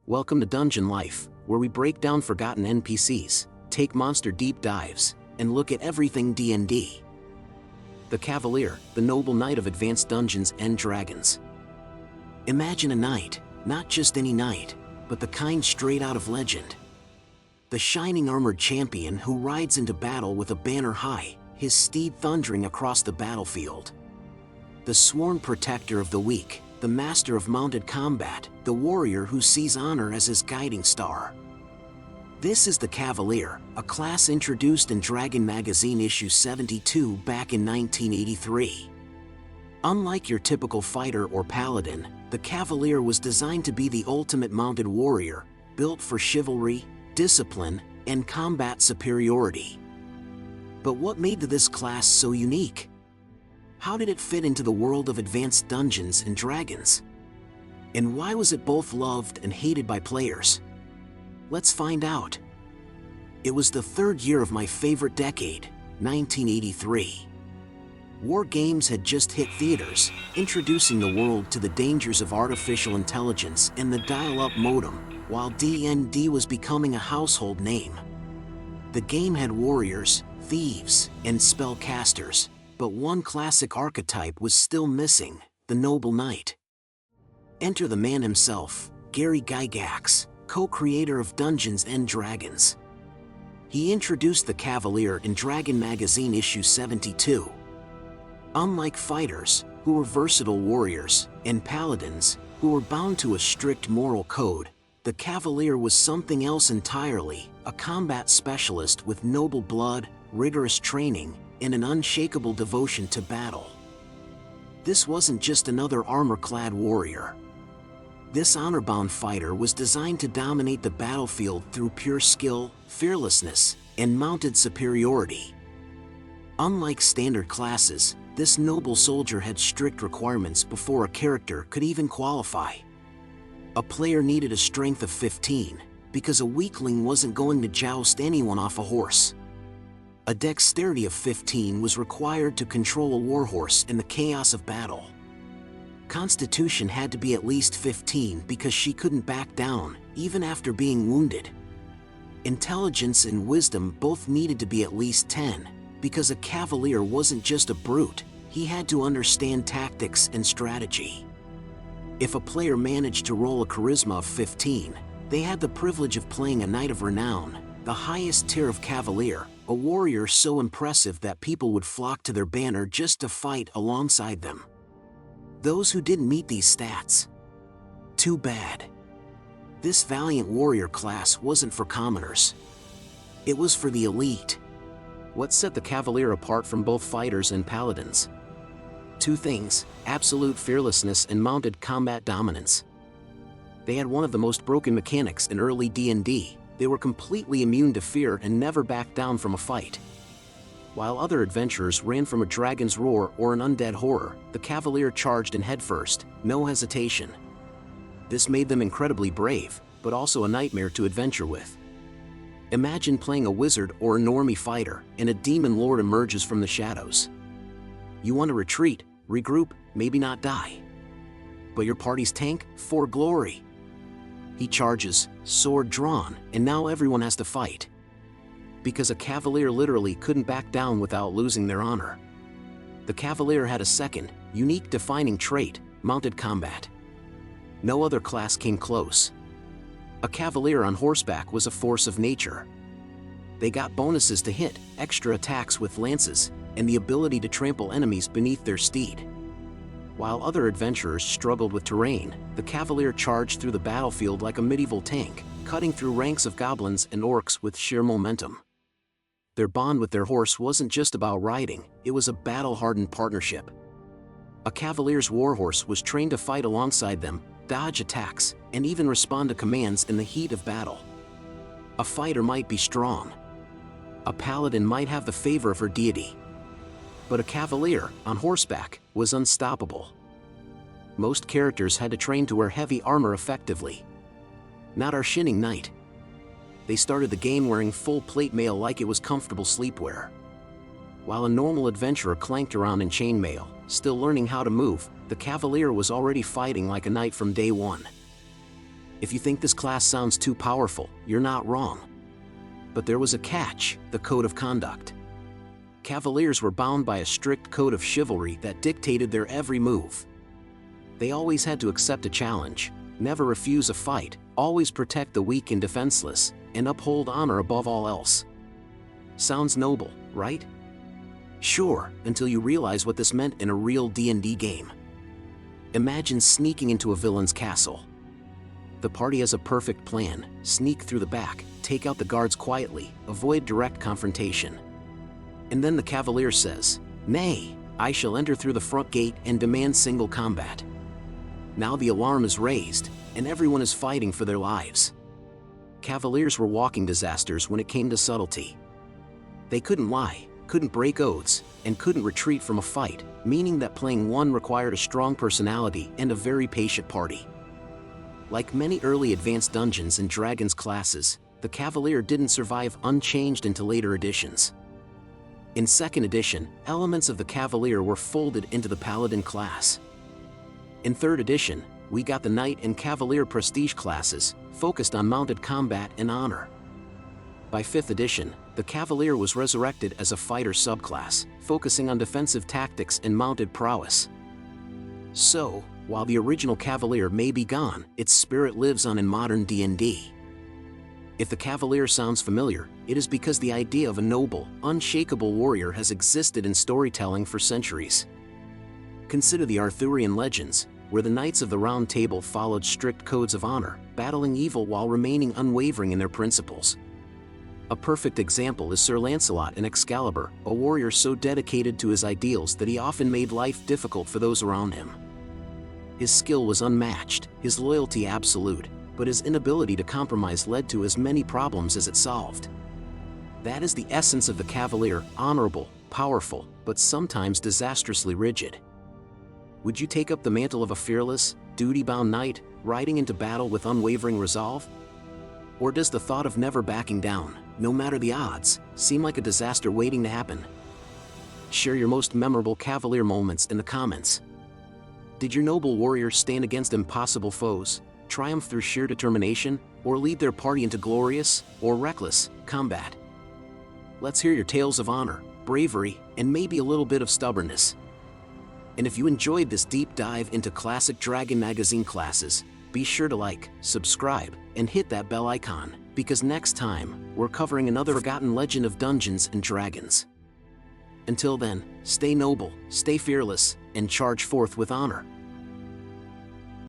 Welcome to Dungeon Life, where we break down forgotten NPCs, take monster deep dives, and look at everything D&D. The Cavalier, the noble knight of Advanced Dungeons & Dragons. Imagine a knight, not just any knight, but the kind straight out of legend. The shining armored champion who rides into battle with a banner high, his steed thundering across the battlefield. The sworn protector of the weak, the master of mounted combat, the warrior who sees honor as his guiding star. This is the Cavalier, a class introduced in Dragon Magazine issue 72 back in 1983. Unlike your typical fighter or paladin, the Cavalier was designed to be the ultimate mounted warrior, built for chivalry, discipline, and combat superiority. But what made this class so unique? How did it fit into the world of Advanced Dungeons & Dragons? And why was it both loved and hated by players? Let's find out. It was the third year of my favorite decade, 1983. War games had just hit theaters, introducing the world to the dangers of artificial intelligence and the dial-up modem, while D&D was becoming a household name. The game had warriors, thieves, and spellcasters, but one classic archetype was still missing: the noble knight. Enter the man himself, Gary Gygax, co-creator of Dungeons & Dragons. He introduced the Cavalier in Dragon Magazine issue 72. Unlike fighters, who were versatile warriors, and paladins, who were bound to a strict moral code, the Cavalier was something else entirely: a combat specialist with noble blood, rigorous training, and an unshakable devotion to battle. This wasn't just another armor-clad warrior. This honor-bound fighter was designed to dominate the battlefield through pure skill, fearlessness, and mounted superiority. Unlike standard classes, this noble soldier had strict requirements before a character could even qualify. A player needed a strength of 15, because a weakling wasn't going to joust anyone off a horse. A dexterity of 15 was required to control a warhorse in the chaos of battle. Constitution had to be at least 15 because she couldn't back down, even after being wounded. Intelligence and wisdom both needed to be at least 10, because a Cavalier wasn't just a brute, he had to understand tactics and strategy. If a player managed to roll a charisma of 15, they had the privilege of playing a Knight of Renown, the highest tier of Cavalier, a warrior so impressive that people would flock to their banner just to fight alongside them. Those who didn't meet these stats, too bad. This valiant warrior class wasn't for commoners. It was for the elite. What set the Cavalier apart from both fighters and paladins? Two things: absolute fearlessness and mounted combat dominance. They had one of the most broken mechanics in early D&D. They were completely immune to fear and never backed down from a fight. While other adventurers ran from a dragon's roar or an undead horror, the Cavalier charged in headfirst, no hesitation. This made them incredibly brave, but also a nightmare to adventure with. Imagine playing a wizard or a normie fighter, and a demon lord emerges from the shadows. You want to retreat, regroup, maybe not die. But your party's tank, for glory. He charges, sword drawn, and now everyone has to fight. Because a Cavalier literally couldn't back down without losing their honor. The Cavalier had a second, unique defining trait: mounted combat. No other class came close. A Cavalier on horseback was a force of nature. They got bonuses to hit, extra attacks with lances, and the ability to trample enemies beneath their steed. While other adventurers struggled with terrain, the Cavalier charged through the battlefield like a medieval tank, cutting through ranks of goblins and orcs with sheer momentum. Their bond with their horse wasn't just about riding, it was a battle-hardened partnership. A Cavalier's warhorse was trained to fight alongside them, dodge attacks, and even respond to commands in the heat of battle. A fighter might be strong. A paladin might have the favor of her deity. But a Cavalier, on horseback, was unstoppable. Most characters had to train to wear heavy armor effectively. Not our shinning knight. They started the game wearing full plate mail like it was comfortable sleepwear. While a normal adventurer clanked around in chainmail, still learning how to move, the Cavalier was already fighting like a knight from day one. If you think this class sounds too powerful, you're not wrong. But there was a catch: the code of conduct. Cavaliers were bound by a strict code of chivalry that dictated their every move. They always had to accept a challenge, never refuse a fight, always protect the weak and defenseless, and uphold honor above all else. Sounds noble, right? Sure, until you realize what this meant in a real D&D game. Imagine sneaking into a villain's castle. The party has a perfect plan: sneak through the back, take out the guards quietly, avoid direct confrontation. And then the Cavalier says, "Nay, I shall enter through the front gate and demand single combat." Now the alarm is raised, and everyone is fighting for their lives. Cavaliers were walking disasters when it came to subtlety. They couldn't lie, couldn't break oaths, and couldn't retreat from a fight, meaning that playing one required a strong personality and a very patient party. Like many early Advanced Dungeons and Dragons classes, the Cavalier didn't survive unchanged into later editions. In 2nd edition, elements of the Cavalier were folded into the Paladin class. In 3rd edition, we got the Knight and Cavalier prestige classes, focused on mounted combat and honor. By 5th edition, the Cavalier was resurrected as a fighter subclass, focusing on defensive tactics and mounted prowess. So, while the original Cavalier may be gone, its spirit lives on in modern D&D. If the Cavalier sounds familiar, it is because the idea of a noble, unshakable warrior has existed in storytelling for centuries. Consider the Arthurian legends, where the Knights of the Round Table followed strict codes of honor, battling evil while remaining unwavering in their principles. A perfect example is Sir Lancelot in Excalibur, a warrior so dedicated to his ideals that he often made life difficult for those around him. His skill was unmatched, his loyalty absolute, but his inability to compromise led to as many problems as it solved. That is the essence of the Cavalier: honorable, powerful, but sometimes disastrously rigid. Would you take up the mantle of a fearless, duty-bound knight, riding into battle with unwavering resolve? Or does the thought of never backing down, no matter the odds, seem like a disaster waiting to happen? Share your most memorable Cavalier moments in the comments. Did your noble warrior stand against impossible foes, triumph through sheer determination, or lead their party into glorious, or reckless, combat? Let's hear your tales of honor, bravery, and maybe a little bit of stubbornness. And if you enjoyed this deep dive into classic Dragon Magazine classes, be sure to like, subscribe, and hit that bell icon, because next time, we're covering another forgotten legend of Dungeons and Dragons. Until then, stay noble, stay fearless, and charge forth with honor.